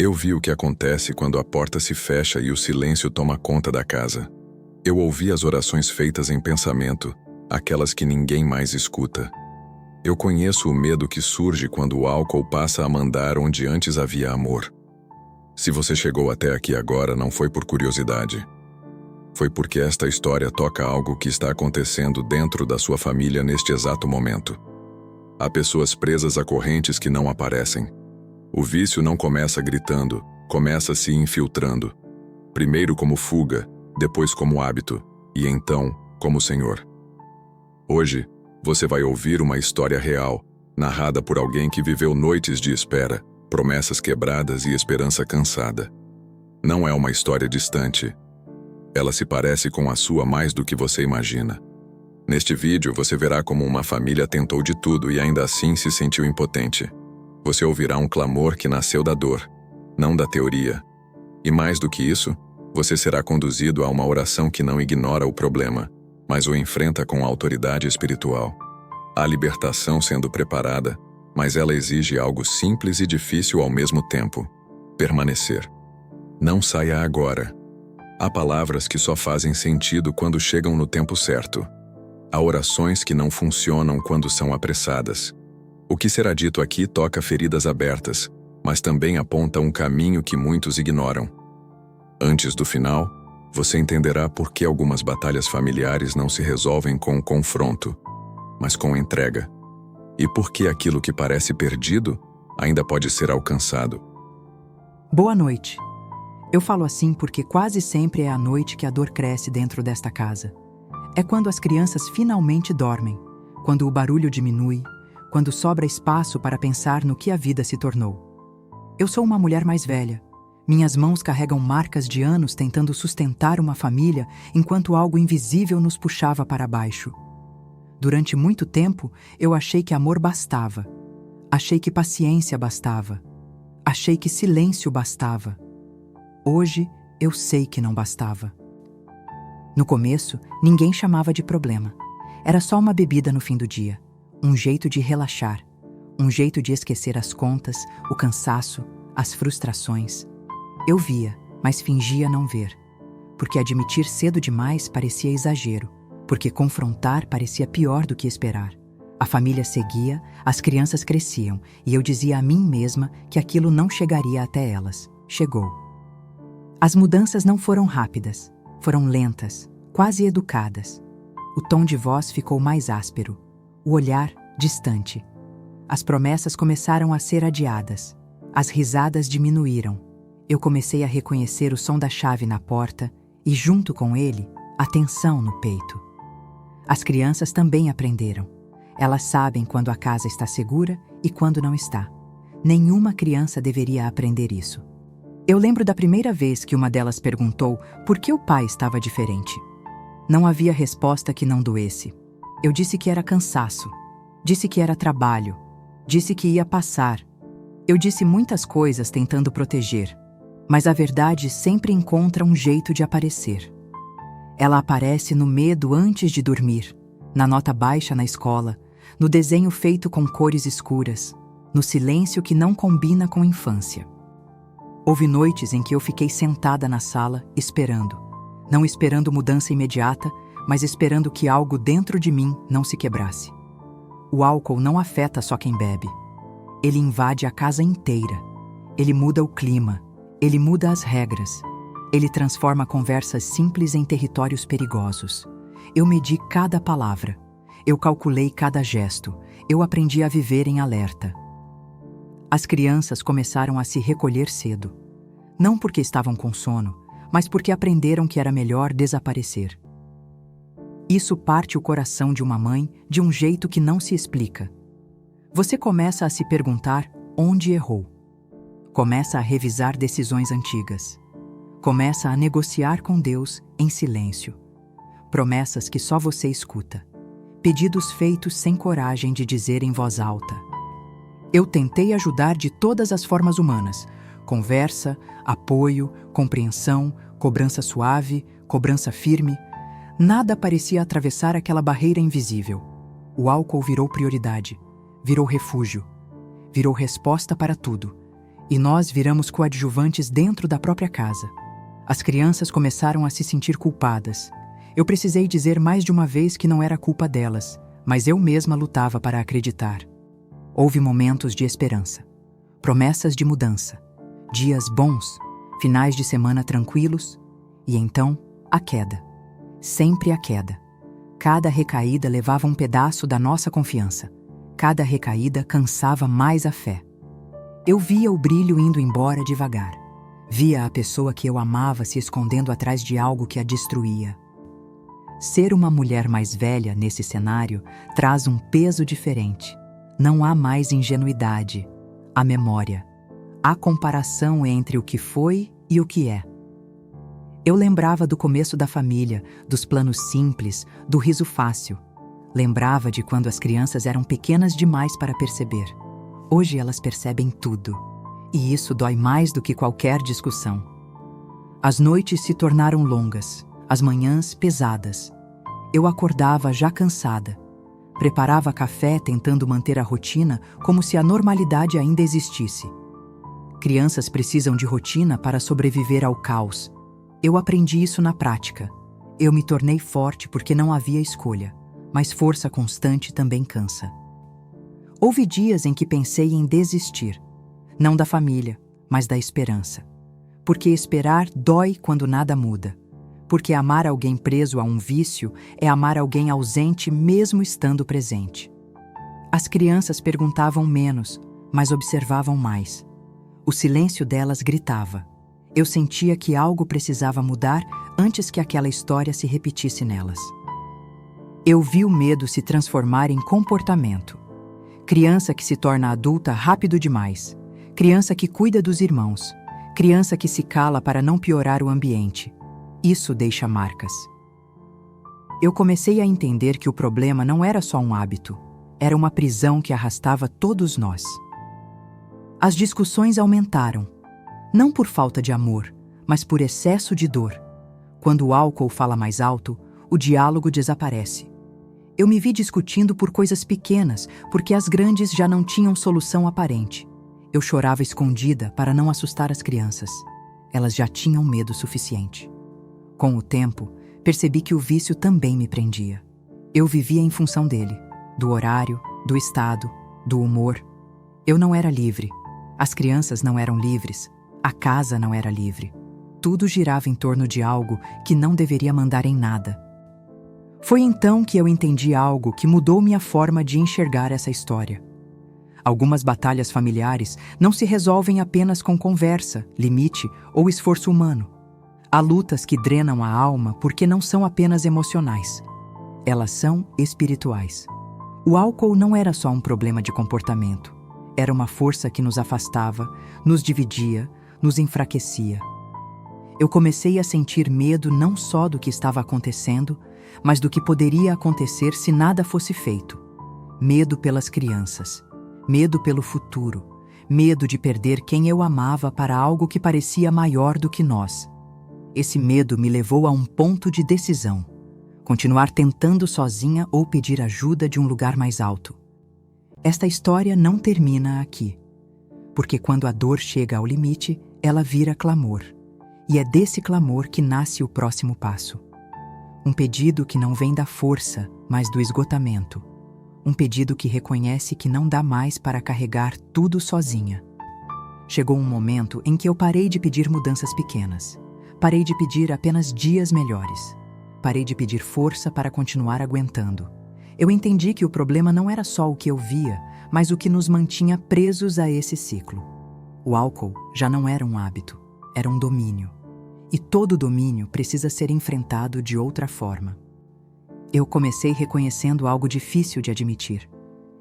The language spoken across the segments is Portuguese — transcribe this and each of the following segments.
Eu vi o que acontece quando a porta se fecha e o silêncio toma conta da casa. Eu ouvi as orações feitas em pensamento, aquelas que ninguém mais escuta. Eu conheço o medo que surge quando o álcool passa a mandar onde antes havia amor. Se você chegou até aqui agora, não foi por curiosidade. Foi porque esta história toca algo que está acontecendo dentro da sua família neste exato momento. Há pessoas presas a correntes que não aparecem. O vício não começa gritando, começa se infiltrando. Primeiro como fuga, depois como hábito, e então como Senhor. Hoje, você vai ouvir uma história real, narrada por alguém que viveu noites de espera, promessas quebradas e esperança cansada. Não é uma história distante. Ela se parece com a sua mais do que você imagina. Neste vídeo, você verá como uma família tentou de tudo e ainda assim se sentiu impotente. Você ouvirá um clamor que nasceu da dor, não da teoria. E mais do que isso, você será conduzido a uma oração que não ignora o problema, mas o enfrenta com autoridade espiritual. Há libertação sendo preparada, mas ela exige algo simples e difícil ao mesmo tempo: permanecer. Não saia agora. Há palavras que só fazem sentido quando chegam no tempo certo. Há orações que não funcionam quando são apressadas. O que será dito aqui toca feridas abertas, mas também aponta um caminho que muitos ignoram. Antes do final, você entenderá por que algumas batalhas familiares não se resolvem com confronto, mas com entrega. E por que aquilo que parece perdido ainda pode ser alcançado. Boa noite. Eu falo assim porque quase sempre é à noite que a dor cresce dentro desta casa. É quando as crianças finalmente dormem, quando o barulho diminui, quando sobra espaço para pensar no que a vida se tornou. Eu sou uma mulher mais velha. Minhas mãos carregam marcas de anos tentando sustentar uma família enquanto algo invisível nos puxava para baixo. Durante muito tempo, eu achei que amor bastava. Achei que paciência bastava. Achei que silêncio bastava. Hoje, eu sei que não bastava. No começo, ninguém chamava de problema. Era só uma bebida no fim do dia. Um jeito de relaxar, um jeito de esquecer as contas, o cansaço, as frustrações. Eu via, mas fingia não ver. Porque admitir cedo demais parecia exagero, porque confrontar parecia pior do que esperar. A família seguia, as crianças cresciam, e eu dizia a mim mesma que aquilo não chegaria até elas. Chegou. As mudanças não foram rápidas, foram lentas, quase educadas. O tom de voz ficou mais áspero. O olhar, distante. As promessas começaram a ser adiadas. As risadas diminuíram. Eu comecei a reconhecer o som da chave na porta e, junto com ele, a tensão no peito. As crianças também aprenderam. Elas sabem quando a casa está segura e quando não está. Nenhuma criança deveria aprender isso. Eu lembro da primeira vez que uma delas perguntou por que o pai estava diferente. Não havia resposta que não doesse. Eu disse que era cansaço, disse que era trabalho, disse que ia passar. Eu disse muitas coisas tentando proteger, mas a verdade sempre encontra um jeito de aparecer. Ela aparece no medo antes de dormir, na nota baixa na escola, no desenho feito com cores escuras, no silêncio que não combina com infância. Houve noites em que eu fiquei sentada na sala, esperando. Não esperando mudança imediata, mas esperando que algo dentro de mim não se quebrasse. O álcool não afeta só quem bebe. Ele invade a casa inteira. Ele muda o clima. Ele muda as regras. Ele transforma conversas simples em territórios perigosos. Eu medi cada palavra. Eu calculei cada gesto. Eu aprendi a viver em alerta. As crianças começaram a se recolher cedo. Não porque estavam com sono, mas porque aprenderam que era melhor desaparecer. Isso parte o coração de uma mãe de um jeito que não se explica. Você começa a se perguntar onde errou. Começa a revisar decisões antigas. Começa a negociar com Deus em silêncio. Promessas que só você escuta. Pedidos feitos sem coragem de dizer em voz alta. Eu tentei ajudar de todas as formas humanas. Conversa, apoio, compreensão, cobrança suave, cobrança firme. Nada parecia atravessar aquela barreira invisível. O álcool virou prioridade, virou refúgio, virou resposta para tudo. E nós viramos coadjuvantes dentro da própria casa. As crianças começaram a se sentir culpadas. Eu precisei dizer mais de uma vez que não era culpa delas, mas eu mesma lutava para acreditar. Houve momentos de esperança, promessas de mudança, dias bons, finais de semana tranquilos, e então a queda. Sempre a queda. Cada recaída levava um pedaço da nossa confiança. Cada recaída cansava mais a fé. Eu via o brilho indo embora devagar. Via a pessoa que eu amava se escondendo atrás de algo que a destruía. Ser uma mulher mais velha nesse cenário traz um peso diferente. Não há mais ingenuidade, há memória. Há comparação entre o que foi e o que é. Eu lembrava do começo da família, dos planos simples, do riso fácil. Lembrava de quando as crianças eram pequenas demais para perceber. Hoje elas percebem tudo. E isso dói mais do que qualquer discussão. As noites se tornaram longas, as manhãs pesadas. Eu acordava já cansada. Preparava café tentando manter a rotina como se a normalidade ainda existisse. Crianças precisam de rotina para sobreviver ao caos. Eu aprendi isso na prática. Eu me tornei forte porque não havia escolha, mas força constante também cansa. Houve dias em que pensei em desistir, não da família, mas da esperança. Porque esperar dói quando nada muda. Porque amar alguém preso a um vício é amar alguém ausente mesmo estando presente. As crianças perguntavam menos, mas observavam mais. O silêncio delas gritava. Eu sentia que algo precisava mudar antes que aquela história se repetisse nelas. Eu vi o medo se transformar em comportamento. Criança que se torna adulta rápido demais. Criança que cuida dos irmãos. Criança que se cala para não piorar o ambiente. Isso deixa marcas. Eu comecei a entender que o problema não era só um hábito. Era uma prisão que arrastava todos nós. As discussões aumentaram. Não por falta de amor, mas por excesso de dor. Quando o álcool fala mais alto, o diálogo desaparece. Eu me vi discutindo por coisas pequenas, porque as grandes já não tinham solução aparente. Eu chorava escondida para não assustar as crianças. Elas já tinham medo suficiente. Com o tempo, percebi que o vício também me prendia. Eu vivia em função dele, do horário, do estado, do humor. Eu não era livre. As crianças não eram livres. A casa não era livre. Tudo girava em torno de algo que não deveria mandar em nada. Foi então que eu entendi algo que mudou minha forma de enxergar essa história. Algumas batalhas familiares não se resolvem apenas com conversa, limite ou esforço humano. Há lutas que drenam a alma porque não são apenas emocionais. Elas são espirituais. O álcool não era só um problema de comportamento. Era uma força que nos afastava, nos dividia, nos enfraquecia. Eu comecei a sentir medo não só do que estava acontecendo, mas do que poderia acontecer se nada fosse feito. Medo pelas crianças, medo pelo futuro, medo de perder quem eu amava para algo que parecia maior do que nós. Esse medo me levou a um ponto de decisão: continuar tentando sozinha ou pedir ajuda de um lugar mais alto. Esta história não termina aqui, porque quando a dor chega ao limite, ela vira clamor. E é desse clamor que nasce o próximo passo. Um pedido que não vem da força, mas do esgotamento. Um pedido que reconhece que não dá mais para carregar tudo sozinha. Chegou um momento em que eu parei de pedir mudanças pequenas. Parei de pedir apenas dias melhores. Parei de pedir força para continuar aguentando. Eu entendi que o problema não era só o que eu via, mas o que nos mantinha presos a esse ciclo. O álcool já não era um hábito, era um domínio. E todo domínio precisa ser enfrentado de outra forma. Eu comecei reconhecendo algo difícil de admitir.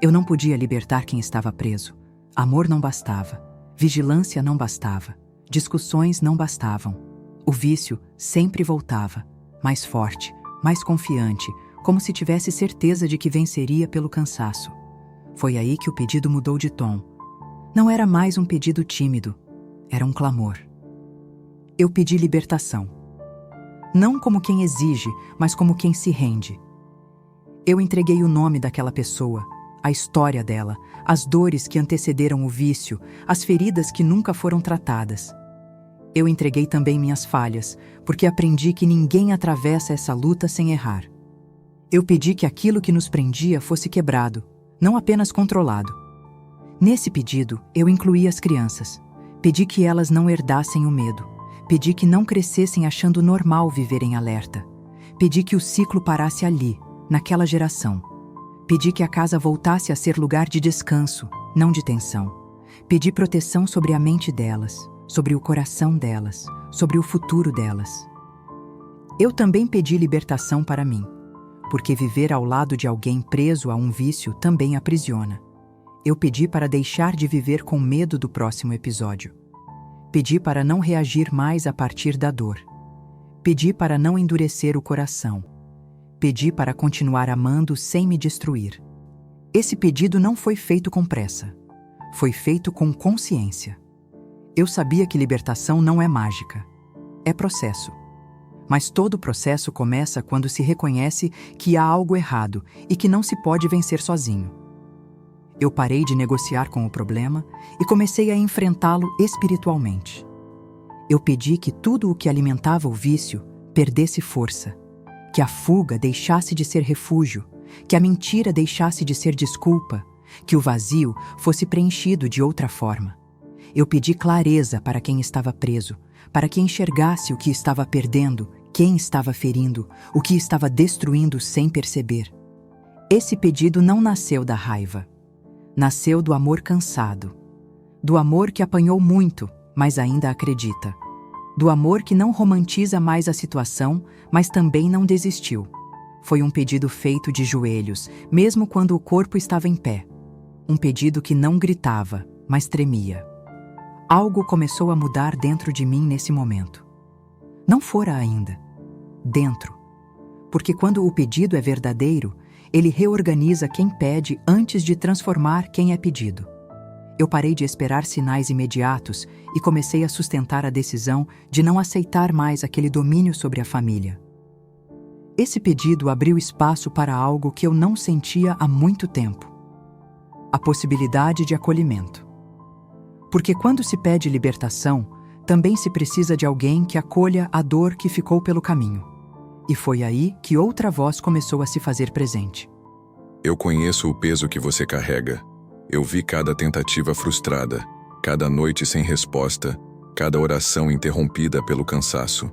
Eu não podia libertar quem estava preso. Amor não bastava. Vigilância não bastava. Discussões não bastavam. O vício sempre voltava, mais forte, mais confiante, como se tivesse certeza de que venceria pelo cansaço. Foi aí que o pedido mudou de tom. Não era mais um pedido tímido, era um clamor. Eu pedi libertação. Não como quem exige, mas como quem se rende. Eu entreguei o nome daquela pessoa, a história dela, as dores que antecederam o vício, as feridas que nunca foram tratadas. Eu entreguei também minhas falhas, porque aprendi que ninguém atravessa essa luta sem errar. Eu pedi que aquilo que nos prendia fosse quebrado, não apenas controlado. Nesse pedido, eu incluí as crianças. Pedi que elas não herdassem o medo. Pedi que não crescessem achando normal viver em alerta. Pedi que o ciclo parasse ali, naquela geração. Pedi que a casa voltasse a ser lugar de descanso, não de tensão. Pedi proteção sobre a mente delas, sobre o coração delas, sobre o futuro delas. Eu também pedi libertação para mim, porque viver ao lado de alguém preso a um vício também aprisiona. Eu pedi para deixar de viver com medo do próximo episódio. Pedi para não reagir mais a partir da dor. Pedi para não endurecer o coração. Pedi para continuar amando sem me destruir. Esse pedido não foi feito com pressa. Foi feito com consciência. Eu sabia que libertação não é mágica. É processo. Mas todo processo começa quando se reconhece que há algo errado e que não se pode vencer sozinho. Eu parei de negociar com o problema e comecei a enfrentá-lo espiritualmente. Eu pedi que tudo o que alimentava o vício perdesse força, que a fuga deixasse de ser refúgio, que a mentira deixasse de ser desculpa, que o vazio fosse preenchido de outra forma. Eu pedi clareza para quem estava preso, para que enxergasse o que estava perdendo, quem estava ferindo, o que estava destruindo sem perceber. Esse pedido não nasceu da raiva. Nasceu do amor cansado, do amor que apanhou muito, mas ainda acredita, do amor que não romantiza mais a situação, mas também não desistiu. Foi um pedido feito de joelhos, mesmo quando o corpo estava em pé. Um pedido que não gritava, mas tremia. Algo começou a mudar dentro de mim nesse momento. Não fora ainda. Dentro. Porque quando o pedido é verdadeiro, ele reorganiza quem pede antes de transformar quem é pedido. Eu parei de esperar sinais imediatos e comecei a sustentar a decisão de não aceitar mais aquele domínio sobre a família. Esse pedido abriu espaço para algo que eu não sentia há muito tempo: a possibilidade de acolhimento. Porque quando se pede libertação, também se precisa de alguém que acolha a dor que ficou pelo caminho. E foi aí que outra voz começou a se fazer presente. Eu conheço o peso que você carrega. Eu vi cada tentativa frustrada, cada noite sem resposta, cada oração interrompida pelo cansaço.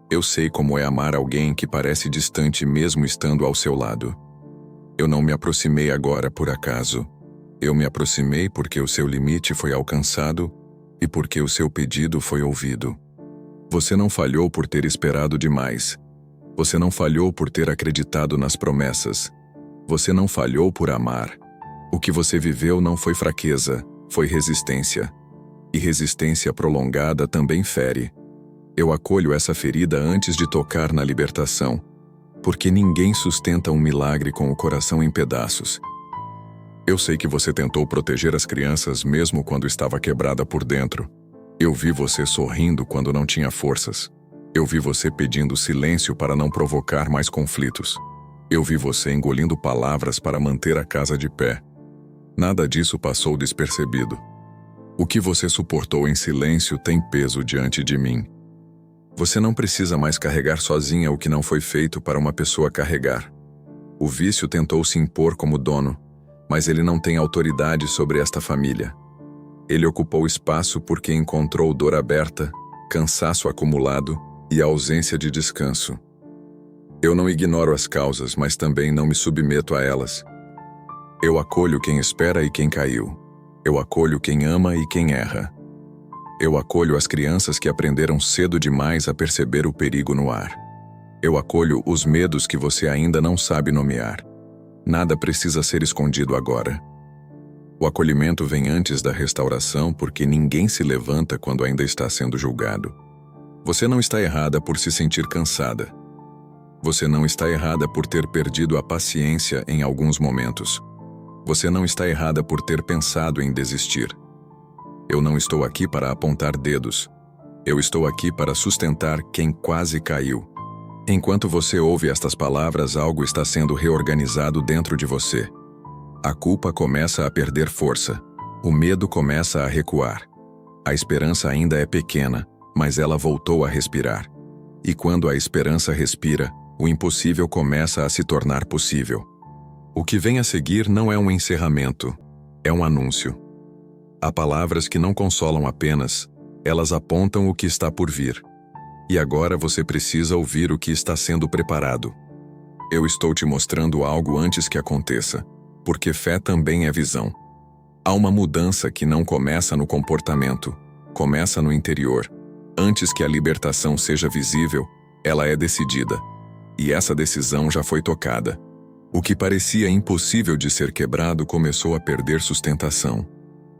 Eu sei como é amar alguém que parece distante mesmo estando ao seu lado. Eu não me aproximei agora por acaso. Eu me aproximei porque o seu limite foi alcançado e porque o seu pedido foi ouvido. Você não falhou por ter esperado demais. Você não falhou por ter acreditado nas promessas. Você não falhou por amar. O que você viveu não foi fraqueza, foi resistência. E resistência prolongada também fere. Eu acolho essa ferida antes de tocar na libertação, porque ninguém sustenta um milagre com o coração em pedaços. Eu sei que você tentou proteger as crianças mesmo quando estava quebrada por dentro. Eu vi você sorrindo quando não tinha forças. Eu vi você pedindo silêncio para não provocar mais conflitos. Eu vi você engolindo palavras para manter a casa de pé. Nada disso passou despercebido. O que você suportou em silêncio tem peso diante de mim. Você não precisa mais carregar sozinha o que não foi feito para uma pessoa carregar. O vício tentou se impor como dono, mas ele não tem autoridade sobre esta família. Ele ocupou espaço porque encontrou dor aberta, cansaço acumulado e ausência de descanso. Eu não ignoro as causas, mas também não me submeto a elas. Eu acolho quem espera e quem caiu. Eu acolho quem ama e quem erra. Eu acolho as crianças que aprenderam cedo demais a perceber o perigo no ar. Eu acolho os medos que você ainda não sabe nomear. Nada precisa ser escondido agora. O acolhimento vem antes da restauração porque ninguém se levanta quando ainda está sendo julgado. Você não está errada por se sentir cansada. Você não está errada por ter perdido a paciência em alguns momentos. Você não está errada por ter pensado em desistir. Eu não estou aqui para apontar dedos. Eu estou aqui para sustentar quem quase caiu. Enquanto você ouve estas palavras, algo está sendo reorganizado dentro de você. A culpa começa a perder força. O medo começa a recuar. A esperança ainda é pequena, mas ela voltou a respirar. E quando a esperança respira, o impossível começa a se tornar possível. O que vem a seguir não é um encerramento, é um anúncio. Há palavras que não consolam apenas, elas apontam o que está por vir. E agora você precisa ouvir o que está sendo preparado. Eu estou te mostrando algo antes que aconteça, porque fé também é visão. Há uma mudança que não começa no comportamento, começa no interior. Antes que a libertação seja visível, ela é decidida. E essa decisão já foi tocada. O que parecia impossível de ser quebrado começou a perder sustentação,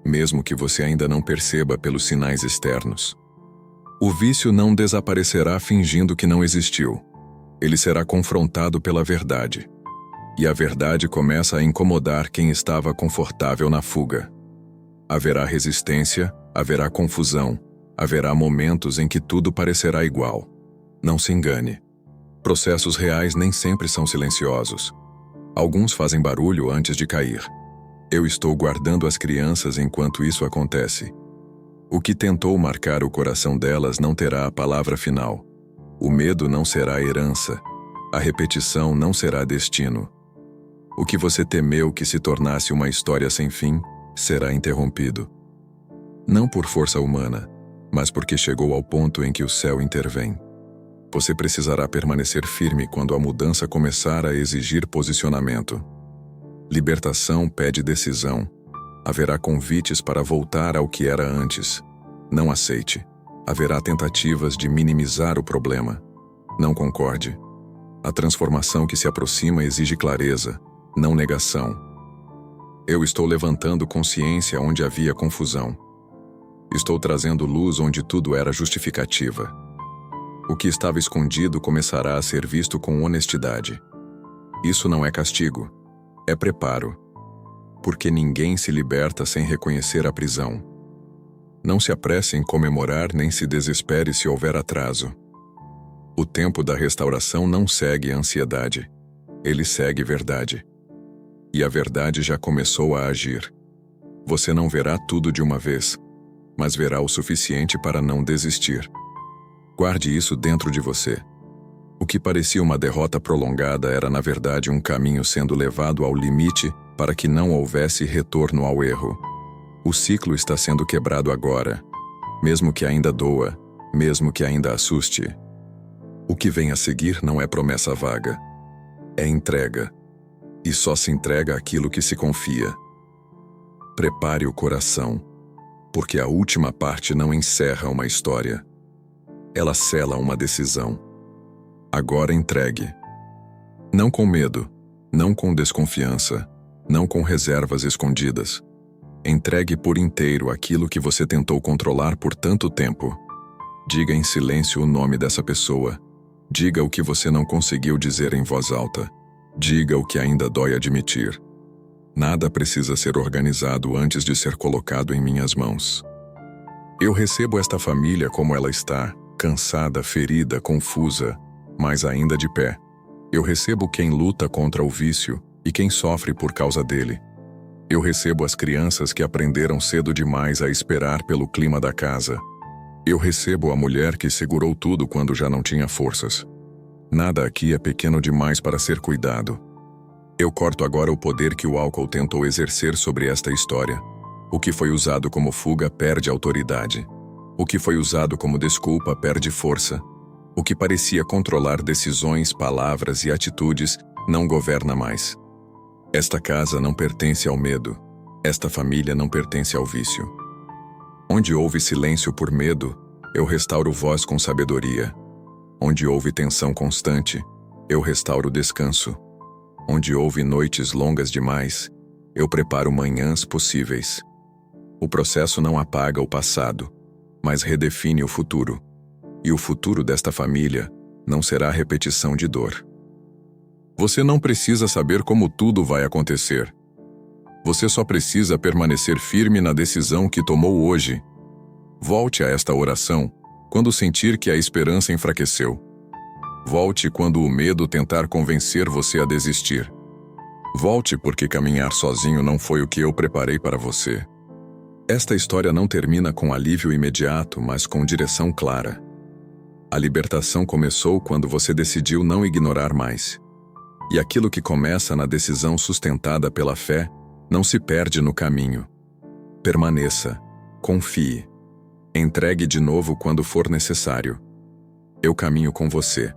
mesmo que você ainda não perceba pelos sinais externos. O vício não desaparecerá fingindo que não existiu. Ele será confrontado pela verdade. E a verdade começa a incomodar quem estava confortável na fuga. Haverá resistência, haverá confusão, haverá momentos em que tudo parecerá igual. Não se engane. Processos reais nem sempre são silenciosos. Alguns fazem barulho antes de cair. Eu estou guardando as crianças enquanto isso acontece. O que tentou marcar o coração delas não terá a palavra final. O medo não será herança. A repetição não será destino. O que você temeu que se tornasse uma história sem fim, será interrompido. Não por força humana, mas porque chegou ao ponto em que o céu intervém. Você precisará permanecer firme quando a mudança começar a exigir posicionamento. Libertação pede decisão. Haverá convites para voltar ao que era antes. Não aceite. Haverá tentativas de minimizar o problema. Não concorde. A transformação que se aproxima exige clareza, não negação. Eu estou levantando consciência onde havia confusão. Estou trazendo luz onde tudo era justificativa. O que estava escondido começará a ser visto com honestidade. Isso não é castigo, é preparo. Porque ninguém se liberta sem reconhecer a prisão. Não se apresse em comemorar nem se desespere se houver atraso. O tempo da restauração não segue a ansiedade, ele segue verdade. E a verdade já começou a agir. Você não verá tudo de uma vez, mas verá o suficiente para não desistir. Guarde isso dentro de você. O que parecia uma derrota prolongada era na verdade um caminho sendo levado ao limite para que não houvesse retorno ao erro. O ciclo está sendo quebrado agora, mesmo que ainda doa, mesmo que ainda assuste. O que vem a seguir não é promessa vaga, é entrega. E só se entrega aquilo que se confia. Prepare o coração, porque a última parte não encerra uma história. Ela sela uma decisão. Agora entregue. Não com medo, não com desconfiança, não com reservas escondidas. Entregue por inteiro aquilo que você tentou controlar por tanto tempo. Diga em silêncio o nome dessa pessoa. Diga o que você não conseguiu dizer em voz alta. Diga o que ainda dói admitir. Nada precisa ser organizado antes de ser colocado em minhas mãos. Eu recebo esta família como ela está, cansada, ferida, confusa, mas ainda de pé. Eu recebo quem luta contra o vício e quem sofre por causa dele. Eu recebo as crianças que aprenderam cedo demais a esperar pelo clima da casa. Eu recebo a mulher que segurou tudo quando já não tinha forças. Nada aqui é pequeno demais para ser cuidado. Eu corto agora o poder que o álcool tentou exercer sobre esta história. O que foi usado como fuga perde autoridade. O que foi usado como desculpa perde força. O que parecia controlar decisões, palavras e atitudes não governa mais. Esta casa não pertence ao medo. Esta família não pertence ao vício. Onde houve silêncio por medo, eu restauro voz com sabedoria. Onde houve tensão constante, eu restauro descanso. Onde houve noites longas demais, eu preparo manhãs possíveis. O processo não apaga o passado, mas redefine o futuro. E o futuro desta família não será repetição de dor. Você não precisa saber como tudo vai acontecer. Você só precisa permanecer firme na decisão que tomou hoje. Volte a esta oração quando sentir que a esperança enfraqueceu. Volte quando o medo tentar convencer você a desistir. Volte, porque caminhar sozinho não foi o que eu preparei para você. Esta história não termina com alívio imediato, mas com direção clara. A libertação começou quando você decidiu não ignorar mais. E aquilo que começa na decisão sustentada pela fé não se perde no caminho. Permaneça, confie. Entregue de novo quando for necessário. Eu caminho com você.